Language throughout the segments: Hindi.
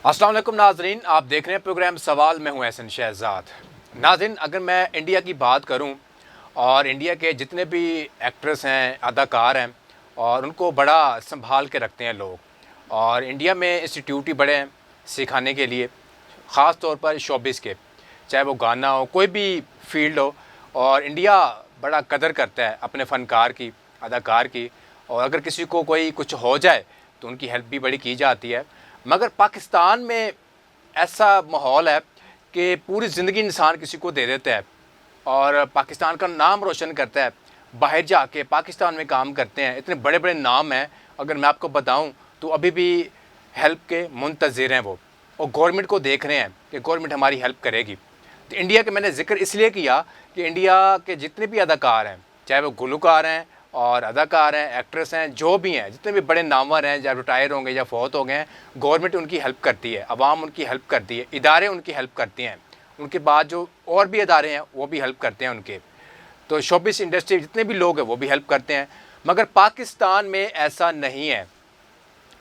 अस्सलाम वालेकुम नाजरीन, आप देख रहे हैं प्रोग्राम सवाल। में हूँ एहसन शहजाद। नाजरीन, अगर मैं इंडिया की बात करूँ और इंडिया के जितने भी एक्ट्रेस हैं, अदाकार हैं, और उनको बड़ा संभाल के रखते हैं लोग। और इंडिया में इंस्टीट्यूट ही बड़े हैं सिखाने के लिए, ख़ास तौर पर शोबिस के, चाहे वो गाना हो, कोई भी फील्ड हो। और इंडिया बड़ा कदर करता है अपने फ़नकार की, अदाकार की। और अगर किसी को कोई कुछ हो जाए तो उनकी हेल्प भी बड़ी की जाती है। मगर पाकिस्तान में ऐसा माहौल है कि पूरी ज़िंदगी इंसान किसी को दे देता है और पाकिस्तान का नाम रोशन करता है। बाहर जाके पाकिस्तान में काम करते हैं, इतने बड़े बड़े नाम हैं, अगर मैं आपको बताऊं तो अभी भी हेल्प के मुंतज़िर हैं वो, और गवर्नमेंट को देख रहे हैं कि गवर्नमेंट हमारी हेल्प करेगी। तो इंडिया के मैंने ज़िक्र इसलिए किया कि इंडिया के जितने भी अदाकार हैं, चाहे वो गुलकार हैं और अदाकार हैं, एक्ट्रेस हैं, जो भी हैं, जितने भी बड़े नामवर हैं, या रिटायर होंगे या फौत हो गए हैं, गवर्नमेंट उनकी हेल्प करती है, अवाम उनकी हेल्प करती है, इदारे उनकी हेल्प करती हैं। उनके बाद जो और भी इदारे हैं वो भी हेल्प करते हैं उनके। तो शोबिस इंडस्ट्री जितने भी लोग हैं वो भी हेल्प करते हैं। मगर पाकिस्तान में ऐसा नहीं है।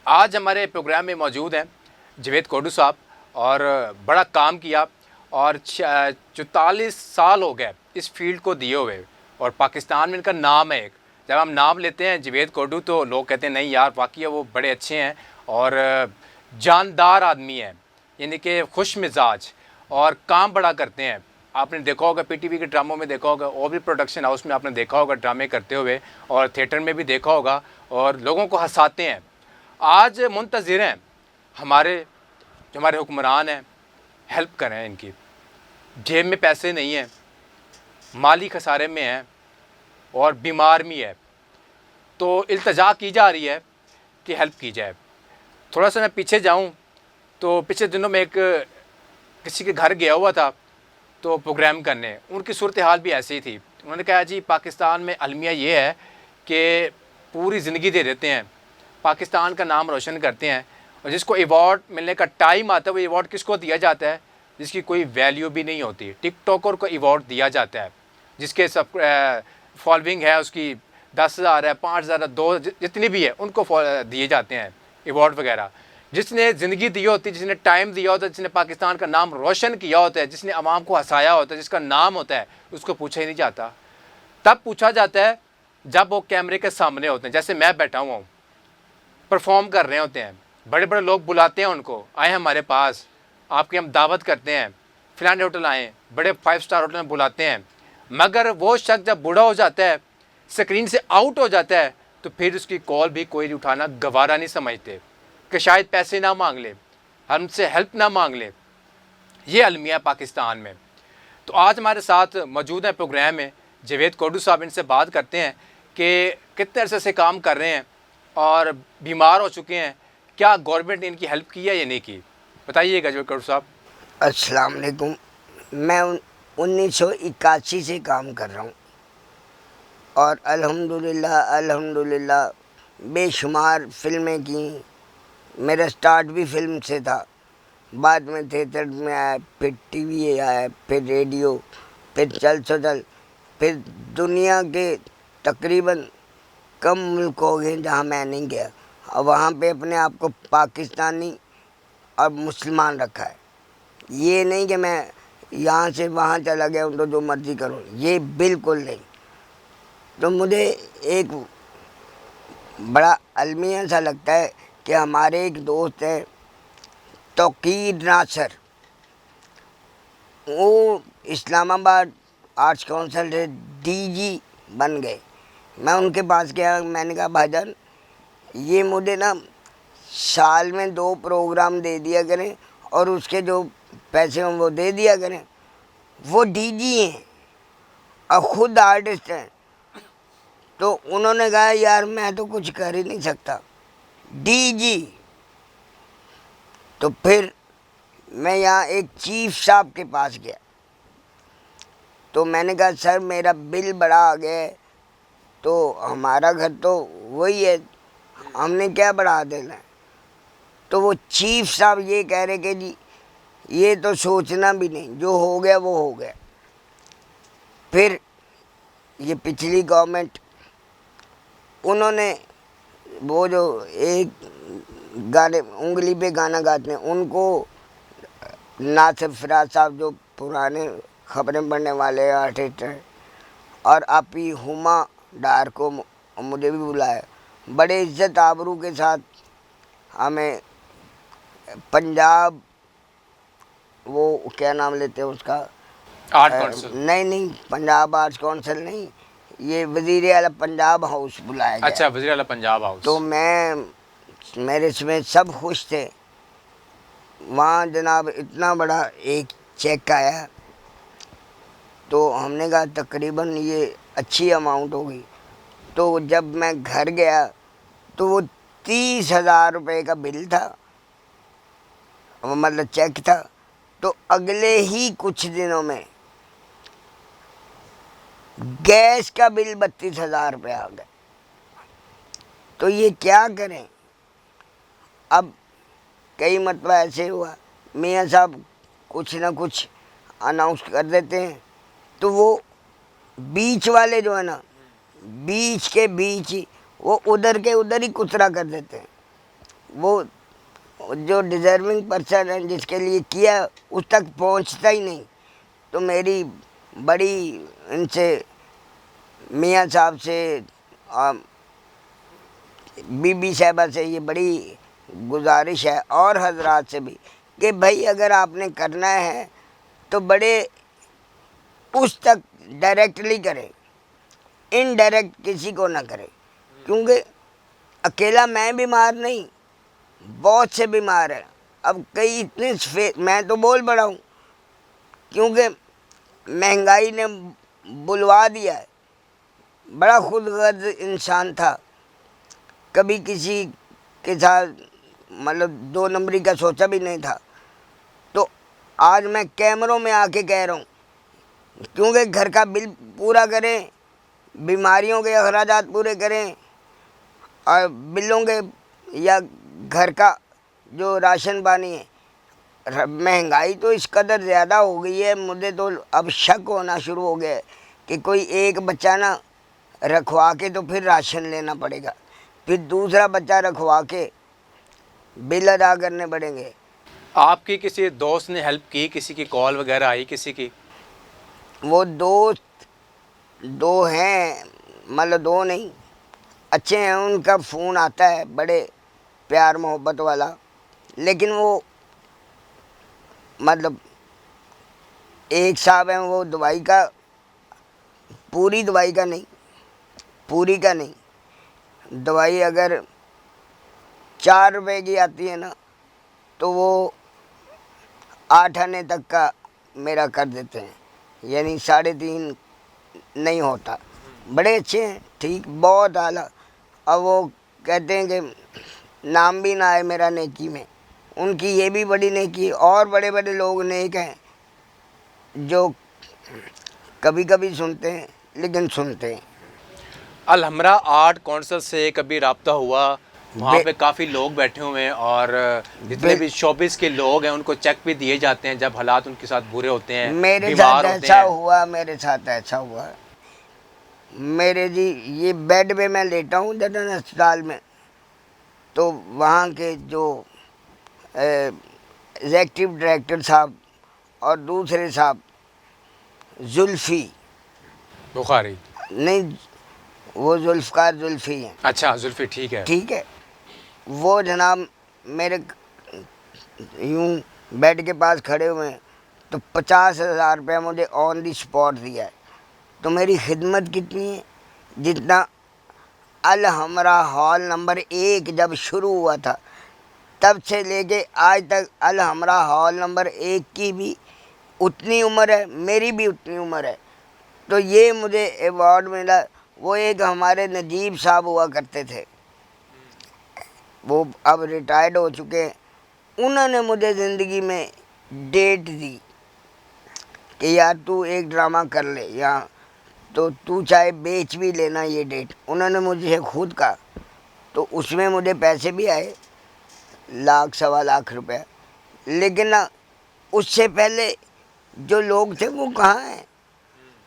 आज हमारे प्रोग्राम में मौजूद हैं जावेद कोडू साहब, और बड़ा काम किया, और 44 साल हो गए इस फील्ड को दिए हुए, और पाकिस्तान में इनका नाम है एक। जब हम नाम लेते हैं जावेद कोडू तो लोग कहते हैं नहीं यार, वाकई वो बड़े अच्छे हैं और जानदार आदमी हैं, यानी कि खुश मिजाज, और काम बड़ा करते हैं। आपने देखा होगा पीटीवी के ड्रामों में, देखा होगा, और भी प्रोडक्शन हाउस में आपने देखा होगा ड्रामे करते हुए, और थिएटर में भी देखा होगा, और लोगों को हंसाते हैं। आज मुंतज़िर हैं हमारे, जो हमारे हुक्मरान हैं, हेल्प करें इनकी। जेब में पैसे नहीं हैं, माली खसारे में हैं, और बीमार भी है, तो इल्तजा की जा रही है कि हेल्प की जाए। थोड़ा सा मैं पीछे जाऊं तो पिछले दिनों में एक किसी के घर गया हुआ था तो प्रोग्राम करने, उनकी सूरत हाल भी ऐसी ही थी। उन्होंने कहा जी पाकिस्तान में अलमिया ये है कि पूरी ज़िंदगी दे देते हैं, पाकिस्तान का नाम रोशन करते हैं, और जिसको अवार्ड मिलने का टाइम आता है वो अवार्ड किसको दिया जाता है? जिसकी कोई वैल्यू भी नहीं होती। टिकटॉकर को अवार्ड दिया जाता है, जिसके सब फॉलोइंग है, उसकी 10,000 है, 5,000 है, 2 जितनी भी है, उनको दिए जाते हैं अवार्ड वगैरह। जिसने ज़िंदगी दी होती है, जिसने टाइम दिया होता है, जिसने पाकिस्तान का नाम रोशन किया होता है, जिसने आवाम को हंसाया होता है, जिसका नाम होता है, उसको पूछा ही नहीं जाता। तब पूछा जाता है जब वो कैमरे के सामने होते हैं, जैसे मैं बैठा हुआ हूँ, परफॉर्म कर रहे होते हैं, बड़े बड़े लोग बुलाते हैं उनको, आए हमारे पास, आपकी हम दावत करते हैं, फिलाने होटल आएँ, बड़े 5 स्टार होटल में बुलाते हैं। मगर वो शख्स जब बूढ़ा हो जाता है, स्क्रीन से आउट हो जाता है, तो फिर उसकी कॉल भी कोई उठाना गवारा नहीं समझते, कि शायद पैसे ना मांग ले, हमसे हेल्प ना मांग ले। ये अलमिया पाकिस्तान में। तो आज हमारे साथ मौजूद है प्रोग्राम में जावेद कोडू साहब। इनसे बात करते हैं कि कितने अरसे से काम कर रहे हैं और बीमार हो चुके हैं, क्या गवर्नमेंट ने इनकी हेल्प की है या नहीं की? बताइएगा जावेद कोडू साहब। अस्सलाम वालेकुम। मैं 1981 से काम कर रहा हूँ और अल्हम्दुलिल्लाह बेशुमार फ़िल्में की। मेरा स्टार्ट भी फ़िल्म से था, बाद में थिएटर में आया, फिर टीवी आया, फिर रेडियो, फिर चल सचल, फिर दुनिया के तकरीबन कम मुल्क हो गए जहाँ मैं नहीं गया, और वहाँ पे अपने आप को पाकिस्तानी और मुसलमान रखा है। ये नहीं कि मैं यहाँ से वहाँ चला गया हूँ तो जो मर्ज़ी करूँ, ये बिल्कुल नहीं। तो मुझे एक बड़ा अलमिया सा लगता है कि हमारे एक दोस्त हैं तौकीर नासर, वो इस्लामाबाद आर्ट्स काउंसिल से डीजी बन गए। मैं उनके पास गया, मैंने कहा भाईजान ये मुझे ना साल में 2 प्रोग्राम दे दिया करें और उसके जो पैसे हों वो दे दिया करें। वो डीजी हैं और ख़ुद आर्टिस्ट हैं। तो उन्होंने कहा यार मैं तो कुछ कर ही नहीं सकता, डीजी। तो फिर मैं यहाँ एक चीफ साहब के पास गया, तो मैंने कहा सर मेरा बिल बड़ा आ गया है, तो हमारा घर तो वही है, हमने क्या बढ़ा देना है। तो वो चीफ साहब ये कह रहे कि जी ये तो सोचना भी नहीं, जो हो गया वो हो गया। फिर ये पिछली गवर्नमेंट, उन्होंने वो जो एक गाने उंगली पे गाना गाते हैं उनको नासिर फिराज साहब जो पुराने खबरें पढ़ने वाले आर्टिस्ट हैं, और आपी हुमा डार को मुझे भी बुलाया। बड़े इज्जत आबरू के साथ हमें पंजाब, वो क्या नाम लेते हैं उसका, आर्ट काउंसिल। नहीं, पंजाब आर्ट्स काउंसिल नहीं, ये वजीर आला पंजाब हाउस बुलाया गया। अच्छा, वज़ीर आला पंजाब हाउस। तो मेरे इसमें सब खुश थे। वहाँ जनाब इतना बड़ा एक चेक आया, तो हमने कहा तकरीबन ये अच्छी अमाउंट होगी। तो जब मैं घर गया तो वो 30,000 रुपये का बिल था, वो मतलब चेक था। तो अगले ही कुछ दिनों में गैस का बिल 32,000 रुपये आ गया। तो ये क्या करें। अब कई मरतबा ऐसे हुआ, मियाँ साहब कुछ ना कुछ अनाउंस कर देते हैं, तो वो बीच वाले जो है ना, बीच के बीच ही वो उधर के उधर ही कुचरा कर देते हैं। वो जो डिज़र्विंग पर्सन है जिसके लिए किया उस तक पहुंचता ही नहीं। तो मेरी बड़ी इनसे, मियाँ साहब से, बीबी साहबा से ये बड़ी गुजारिश है, और हजरात से भी, कि भाई अगर आपने करना है तो बड़े उस तक डायरेक्टली करें, इनडायरेक्ट किसी को ना करें। क्योंकि अकेला मैं बीमार नहीं, बहुत से बीमार हैं। अब कई इतने मैं तो बोल पड़ा हूँ क्योंकि महंगाई ने बुलवा दिया है। बड़ा खुदगर्ज इंसान था, कभी किसी के साथ मतलब 2 नंबरी का सोचा भी नहीं था। तो आज मैं कैमरों में आके कह रहा हूँ, क्योंकि घर का बिल पूरा करें, बीमारियों के अखराजात पूरे करें, और बिलों के या घर का जो राशन पानी है। महंगाई तो इस कदर ज़्यादा हो गई है, मुझे तो अब शक होना शुरू हो गया है कि कोई एक बच्चा ना रखवा के तो फिर राशन लेना पड़ेगा, फिर दूसरा बच्चा रखवा के बिल अदा करने पड़ेंगे। आपकी किसी दोस्त ने हेल्प की, किसी की कॉल वगैरह आई किसी की? वो दोस्त 2 हैं, मतलब 2 नहीं, अच्छे हैं, उनका फ़ोन आता है बड़े प्यार मोहब्बत वाला। लेकिन वो मतलब एक साहब हैं, वो दवाई का, पूरी दवाई का नहीं, पूरी का नहीं, दवाई अगर 4 रुपए की आती है ना, तो वो 8 आने तक का मेरा कर देते हैं, यानी 3.5 नहीं होता। बड़े अच्छे हैं, ठीक, बहुत आला। अब वो कहते हैं कि नाम भी ना आए मेरा नेकी में, उनकी ये भी बड़ी नेकी। और बड़े बड़े लोग नेक हैं जो कभी कभी सुनते हैं, लेकिन सुनते हैं। अल हमरा आर्ट काउंसिल से कभी राब्ता हुआ? वहाँ पे काफ़ी लोग बैठे हुए हैं, और जितने भी शोबिस के लोग हैं उनको चेक भी दिए जाते हैं जब हालात उनके साथ बुरे होते हैं, मेरे साथ ऐसा हुआ, मेरे साथ ऐसा हुआ। मेरे जी, ये बेड पे मैं लेटा हूँ जनरल अस्पताल में, तो वहाँ के जो एग्जेक्टिव डायरेक्टर साहब और दूसरे साहब, जुल्फ़ी बुखारी नहीं, वो जुल्फ़कार जुल्फ़ी हैं। अच्छा, जुल्फ़ी, ठीक है। ठीक है, वो जनाब मेरे यूं बेड के पास खड़े हुए हैं, तो 50,000 रुपया मुझे ऑन दी स्पॉट दिया है। तो मेरी खिदमत कितनी है, जितना अल हमरा हॉल नंबर 1 जब शुरू हुआ था तब से लेके आज तक अल हमरा हॉल नंबर 1 की भी उतनी उम्र है, मेरी भी उतनी उम्र है। तो ये मुझे अवार्ड मिला। वो एक हमारे नजीब साहब हुआ करते थे, वो अब रिटायर्ड हो चुके हैं, उन्होंने मुझे ज़िंदगी में डेट दी कि यार तू एक ड्रामा कर ले यहाँ, तो तू चाहे बेच भी लेना ये डेट। उन्होंने मुझे खुद कहा, तो उसमें मुझे पैसे भी आए, 1,00,000 सवा लाख रुपए। लेकिन ना उससे पहले जो लोग थे वो कहाँ हैं,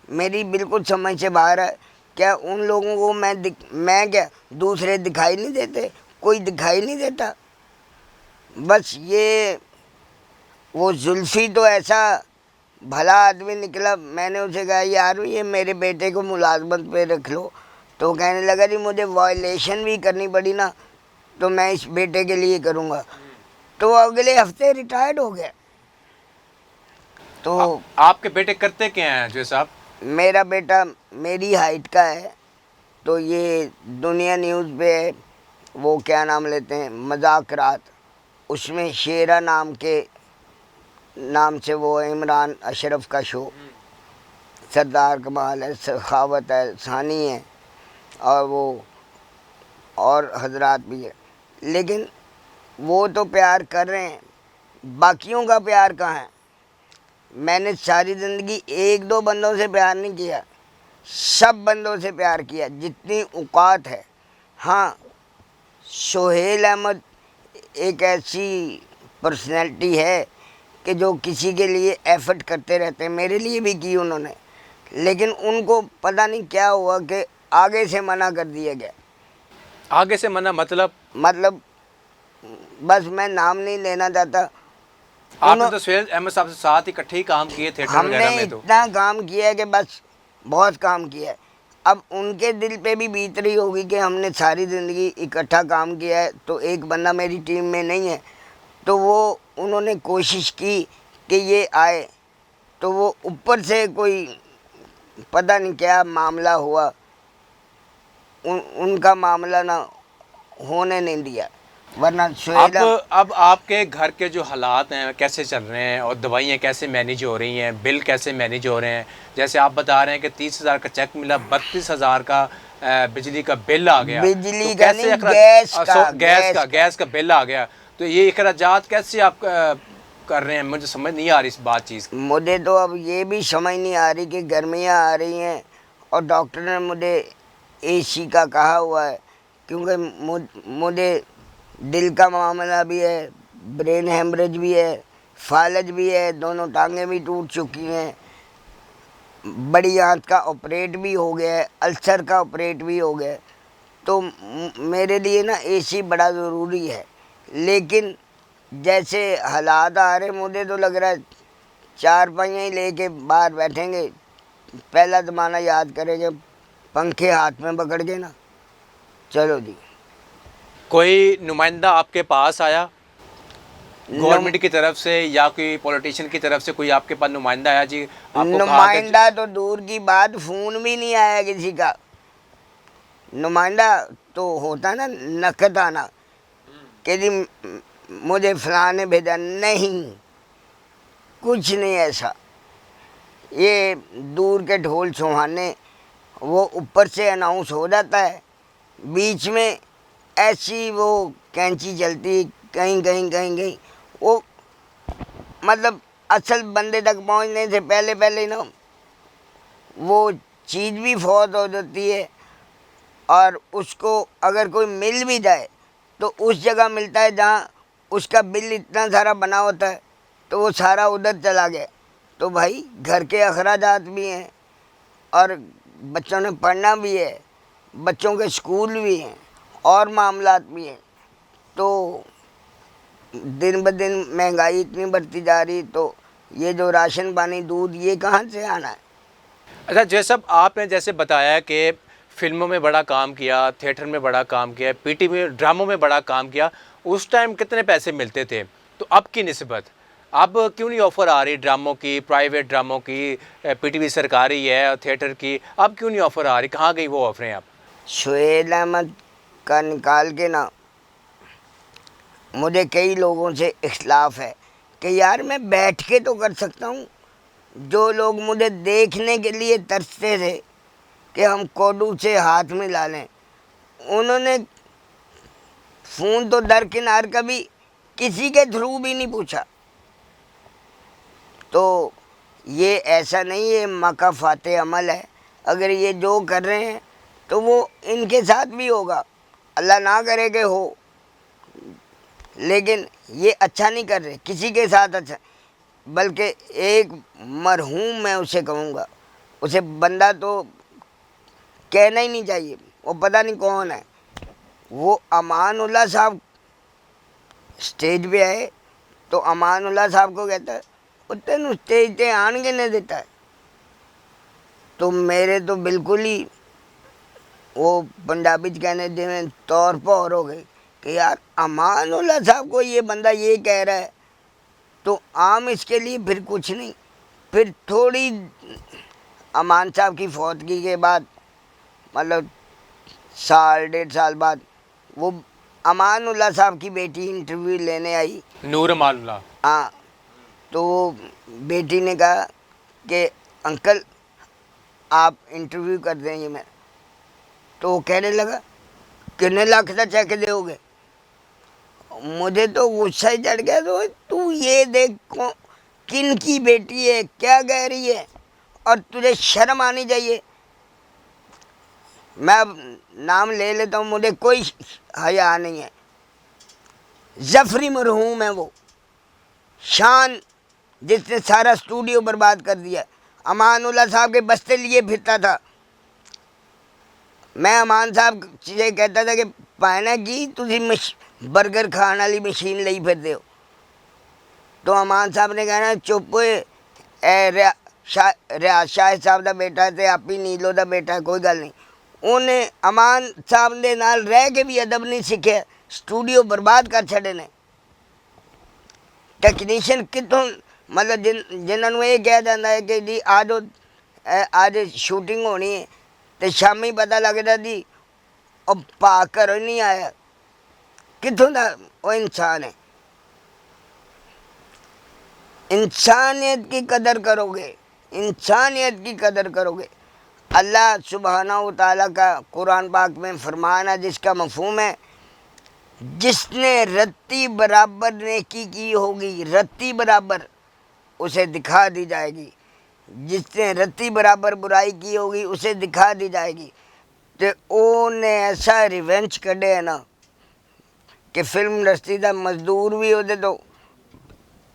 मेरी बिल्कुल समझ से बाहर है। क्या उन लोगों को मैं क्या दूसरे दिखाई नहीं देते, कोई दिखाई नहीं देता? बस ये वो जुल्फी तो ऐसा भला आदमी निकला। मैंने उसे कहा यार ये मेरे बेटे को मुलाजमत पे रख लो, तो कहने लगा जी मुझे वायलेशन भी करनी पड़ी ना तो मैं इस बेटे के लिए करूँगा। तो अगले हफ्ते रिटायर्ड हो गया। तो आपके बेटे करते क्या हैं जो साहब? मेरा बेटा मेरी हाइट का है, तो ये दुनिया न्यूज़ पे है, वो क्या नाम लेते हैं, मज़ाकरात, उसमें शेरा नाम से वो इमरान अशरफ का शो, सरदार कमाल है, सखावत है, सानी है और वो और हजरात भी है। लेकिन वो तो प्यार कर रहे हैं, बाकियों का प्यार कहाँ है? मैंने सारी ज़िंदगी एक दो बंदों से प्यार नहीं किया, सब बंदों से प्यार किया जितनी औकात है। हाँ, सोहेल अहमद एक ऐसी पर्सनैलिटी है कि जो किसी के लिए एफर्ट करते रहते हैं, मेरे लिए भी की उन्होंने, लेकिन उनको पता नहीं क्या हुआ कि आगे से मना कर दिया गया। आगे से मना मतलब बस मैं नाम नहीं लेना चाहता। आपने तो सोहेल अहमद साहब से साथ इकट्ठे ही काम किए थिएटर वगैरह में, तो इतना काम किया है कि बस बहुत काम किया है। अब उनके दिल पे भी बीत रही होगी कि हमने सारी ज़िंदगी इकट्ठा काम किया है, तो एक बंदा मेरी टीम में नहीं है, तो वो उन्होंने कोशिश की कि ये आए, तो वो ऊपर से कोई पता नहीं क्या मामला हुआ, उनका मामला ना होने नहीं दिया, वरना अब आपके घर के जो हालात हैं कैसे चल रहे हैं और दवाइयाँ कैसे मैनेज हो रही हैं, बिल कैसे मैनेज हो रहे हैं? जैसे आप बता रहे हैं कि 30,000 का चेक मिला, 32,000 का बिजली का बिल आ गया, बिजली तो का कैसे नहीं, गैस का बिल आ गया, तो ये अखराजात कैसे आप कर रहे हैं? मुझे समझ नहीं आ रही इस बात चीज़। मुझे तो अब ये भी समझ नहीं आ रही कि गर्मियाँ आ रही हैं और डॉक्टर ने मुझे एसी का कहा हुआ है, क्योंकि मुझे दिल का मामला भी है, ब्रेन हेमरेज भी है, फालज भी है, दोनों टांगें भी टूट चुकी हैं, बड़ी आंत का ऑपरेट भी हो गया है, अल्सर का ऑपरेट भी हो गया है। तो मेरे लिए ना एसी बड़ा ज़रूरी है। लेकिन जैसे हालात आ रहे, मुझे तो लग रहा है चार पहिए ही लेके बाहर बैठेंगे, पहला ज़माना याद करेंगे, पंखे हाथ में पकड़ के ना, चलो जी। कोई नुमाइंदा आपके पास आया गवर्नमेंट की तरफ से या कोई पॉलिटिशियन की तरफ से, कोई आपके पास नुमाइंदा आया जी आपको नुमाइंदा तो दूर की बात, फोन भी नहीं आया किसी का। नुमाइंदा तो होता ना नकद आना कि जी मुझे फलाने भेजा, नहीं, कुछ नहीं ऐसा। ये दूर के ढोल सुहाने, वो ऊपर से अनाउंस हो जाता है, बीच में ऐसी वो कैंची चलती कहीं कहीं कहीं कहीं, वो मतलब असल बंदे तक पहुंचने से पहले पहले ना वो चीज़ भी फौत हो जाती है, और उसको अगर कोई मिल भी जाए तो उस जगह मिलता है जहाँ उसका बिल इतना सारा बना होता है, तो वो सारा उधर चला गया। तो भाई घर के अखराजात भी हैं और बच्चों ने पढ़ना भी है, बच्चों के स्कूल भी हैं और मामलात भी हैं। तो दिन ब दिन महंगाई इतनी बढ़ती जा रही, तो ये जो राशन पानी दूध ये कहाँ से आना है? अच्छा जैसा आपने जैसे बताया कि फिल्मों में बड़ा काम किया, थिएटर में बड़ा काम किया, पीटी में ड्रामों में बड़ा काम किया, उस टाइम कितने पैसे मिलते थे? तो अब की निस्बत अब क्यों नहीं ऑफ़र आ रही ड्रामों की, प्राइवेट ड्रामों की, पीटीवी सरकारी है और थिएटर की, अब क्यों नहीं ऑफ़र आ रही? कहाँ गई वो ऑफरें अब? सोहेल अहमद का निकाल के ना मुझे कई लोगों से इख्तिलाफ है कि यार मैं बैठ के तो कर सकता हूँ। जो लोग मुझे देखने के लिए तरसते थे कि हम कोडू से हाथ मिला लें, उन्होंने फ़ोन तो दरकिनार कभी किसी के थ्रू भी नहीं पूछा। तो ये ऐसा नहीं है मकाफ़ाते अमल है, अगर ये जो कर रहे हैं तो वो इनके साथ भी होगा, अल्लाह ना करे कि हो, लेकिन ये अच्छा नहीं कर रहे किसी के साथ। अच्छा, बल्कि एक मरहूम मैं उसे कहूँगा, उसे बंदा तो कहना ही नहीं चाहिए, वो पता नहीं कौन है, वो अमानुल्लाह साहब स्टेज पे आए तो अमानुल्लाह साहब को कहता है वो तेन स्टेज पे आन के नहीं देता है। तो मेरे तो बिल्कुल ही वो पंजाबी कहने जिन्हें तौर पर हो गए कि यार अमानुल्लाह साहब को ये बंदा ये कह रहा है, तो आम इसके लिए फिर कुछ नहीं। फिर थोड़ी अमान साहब की फौतगी के बाद, मतलब साल 1.5 साल बाद, वो अमानुल्लाह साहब की बेटी इंटरव्यू लेने आई। नूर अमानुल्लाह। हाँ, तो बेटी ने कहा कि अंकल आप इंटरव्यू कर देंगे मैं। तो वो कहने लगा कितने लाख का चेक दोगे। मुझे तो गुस्सा ही चढ़ गया। तो तू ये देख किन की बेटी है, क्या कह रही है, और तुझे शर्म आनी चाहिए। मैं अब नाम ले लेता हूँ, मुझे कोई हया नहीं है। जफरी मरहूम है वो, शान जिसने सारा स्टूडियो बर्बाद कर दिया। अमानुल्लाह साहब के बस्ते लिए फिरता था। मैं अमान साहब से कहता था कि पाना की तुझी बर्गर खाने वाली मशीन ली फिरते हो। तो अमान साहब ने कहना चुप रियाज शाह साहब का बेटा तो आप ही नीलो का बेटा, कोई गल नहीं। उन्हें अमान साहब के नाल रह के भी अदब नहीं सीखे, स्टूडियो बर्बाद कर छड़े ने। टैक्नीशियन कितों, मतलब जिन्होंने ये कहा जाता है कि जी आज शूटिंग होनी है, तो शामी पता लगता जी और भाग घर नहीं आया, कितों का वो इंसान है। इंसानियत की कदर करोगे, इंसानियत की कदर करोगे। अल्लाह सुबहाना व तआला का कुरान पाक में फरमान है जिसका मफहूम है जिसने रत्ती बराबर नेकी की होगी, रत्ती बराबर उसे दिखा दी जाएगी। जिसने रत्ती बराबर बुराई की होगी उसे दिखा दी जाएगी। तो उन्हें ऐसा रिवेंज कढ़े है ना कि फिल्म इंडस्ट्री का मजदूर भी होते तो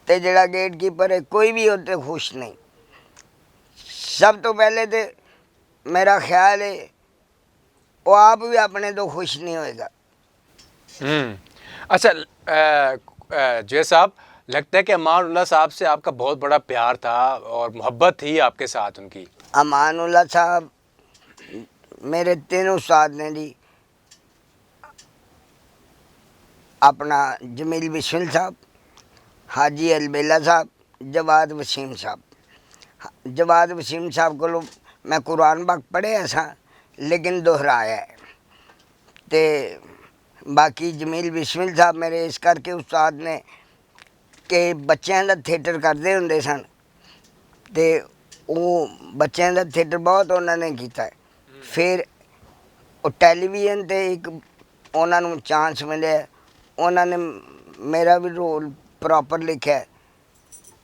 जड़ा गेट कीपर है कोई भी होते खुश नहीं। सब तो पहले तो मेरा ख्याल है वो आप भी अपने तो खुश नहीं होएगा। अच्छा जय साहब, लगता है कि अमानुल्लाह साहब से आपका बहुत बड़ा प्यार था और मोहब्बत थी आपके साथ उनकी। अमानुल्लाह साहब मेरे 3 उस्ताद ने जी, अपना जमील बिस्मिल साहब, हाजी अलबेला साहब, जवाद वसीम साहब। जवाद वसीम साहब को मैं कुरान पाक पढ़े ऐसा लेकिन दोहराया है। तो बाकी जमील बिस्मिल साहब मेरे इस करके उस्ताद ने कि बच्चों का थिएटर करते होंगे सन, तो वो बच्चों का थिएटर बहुत उन्होंने किया है। फिर वो टैलीविजन पर एक उन्होंने चांस मिले, उन्होंने मेरा भी रोल प्रॉपर लिखा है।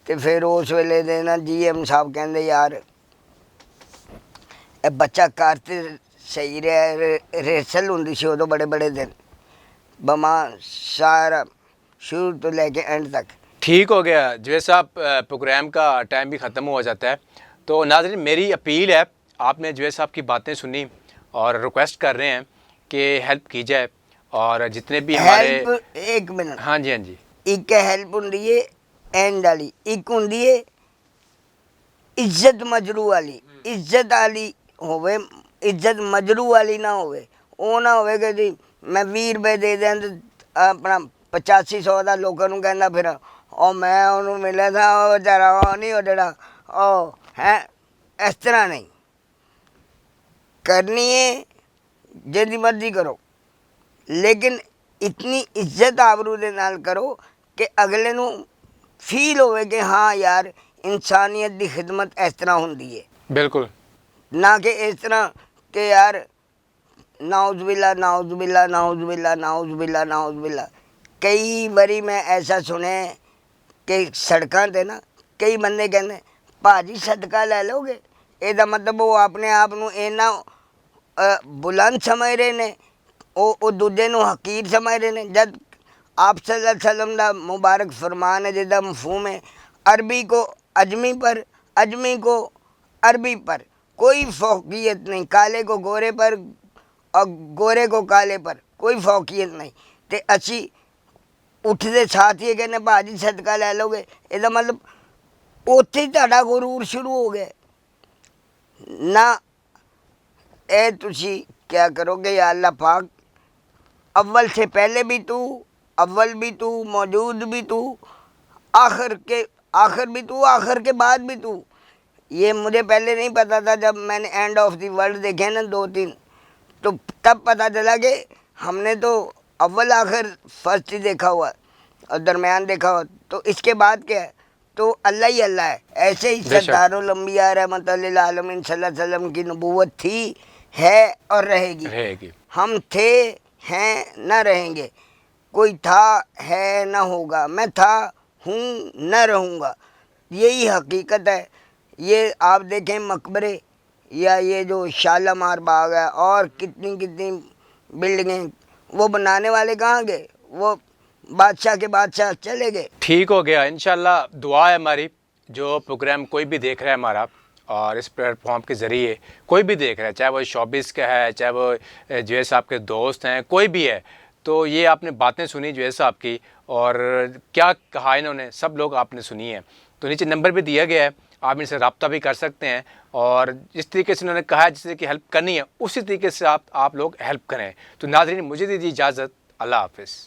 तो फिर उस वेले दे ना GM साहब कहते यार बच्चा करते सही रहा। रिहर्सल होंगी सी उदों बड़े बड़े दिन, बमा सारा शुरू तो लेके एंड तक। ठीक हो गया जवेद साहब, प्रोग्राम का टाइम भी ख़त्म हो जाता है। तो नाज़रीन मेरी अपील है, आपने जवेद साहब की बातें सुनी और रिक्वेस्ट कर रहे हैं कि हेल्प की जाए और जितने भी हमारे एक मिनट। हाँ जी हाँ जी। एक हेल्प होंगी है एंड वाली, एक होंगी है इज्जत मजरू वाली। इज्जत वाली होवे, इज्जत मजरू वाली ना होवे। वो ना होवे कि जी मैं 20 रुपए दे दें तो अपना 85-100 का लोगों को कहना फिर और मैं उन्होंने मिला था वो बेचारा वो नहीं हो जड़ा ओ है। इस तरह नहीं करनी है, जितनी मर्जी करो, लेकिन इतनी इज्जत आबरू दे नाल करो कि अगले नू फील होवे कि हाँ यार इंसानियत की खिदमत इस तरह होंदी है। बिल्कुल ना कि इस तरह कि यार नाउज़बिल्ला नाउज़बिल्ला नाउज़बिल्ला नाउज़बिल्ला नाउज़बिल्ला। कई बारी मैं ऐसा सुने कि सड़कों पर ना कई बंदे कहते भाजी सदका लै लोगे, ਇਹਦਾ मतलब वो अपने आप ਨੂੰ इन्ना बुलंद समझ रहे ने, वो दूजे ਨੂੰ हकीर समझ रहे ने। जब आप सल्लल्लाहु अलैहि वसल्लम का मुबारक फरमान है जिसका मफहूम है अरबी को अजमी पर, अजमी को अरबी पर कोई फौकियत नहीं, काले को गोरे पर और गोरे को काले पर कोई फौकियत नहीं। तो असी ਉੱਠਦੇ ਸਾਥ ਹੀ ਕਹਿੰਦੇ ਭਾਜੀ ਸਦਕਾ ਲੈ ਲਓਗੇ, ਇਹਦਾ ਮਤਲਬ ਉੱਥੇ ਹੀ ਤੁਹਾਡਾ ਗੁਰੂਰ ਸ਼ੁਰੂ ਹੋ ਗਿਆ ਨਾ। ए तुसी क्या करोगे या अल्लाह पाक, अव्वल से पहले भी तू, अव्वल भी तू, मौजूद भी तू, आखिर भी तू, आखिर के बाद भी तू। ये मुझे पहले नहीं पता था, जब मैंने एंड ऑफ द वर्ल्ड देखे ना 2-3, तो तब पता चला कि हमने तो अव्वल आखिर फर्स्ट ही देखा हुआ और दरमियान देखा हुआ, तो इसके बाद क्या है, तो अल्लाह ही अल्लाह है। ऐसे ही सरदारुल अंबिया रहमतुल लिल आलमीन सल्लल्लाहु अलैहि वसल्लम की नबूवत थी, है और रहेगी। हम थे, हैं, न रहेंगे। कोई था, है, न होगा। मैं था, हूँ, न रहूँगा। यही हकीकत है। ये आप देखें मकबरे या ये जो शालामार बाग है और कितनी कितनी बिल्डिंगें, वो बनाने वाले कहाँ गए? वो बादशाह के बादशाह चले गए। ठीक हो गया। इंशाल्लाह दुआ है हमारी, जो प्रोग्राम कोई भी देख रहा है हमारा और इस प्लेटफॉर्म के ज़रिए कोई भी देख रहा है, चाहे वो शोबिस का है, चाहे वो जवेद साहब के दोस्त हैं, कोई भी है, तो ये आपने बातें सुनी जवेद साहब की और क्या कहा इन्होंने, सब लोग आपने सुनी है। तो नीचे नंबर भी दिया गया है, आप इनसे रब्ता भी कर सकते हैं और जिस तरीके से उन्होंने कहा है, जिस तरीके की हेल्प करनी है उसी तरीके से आप लोग हेल्प करें। तो नाज़रीन, मुझे दीजिए इजाज़त। अल्लाह हाफ़िज़।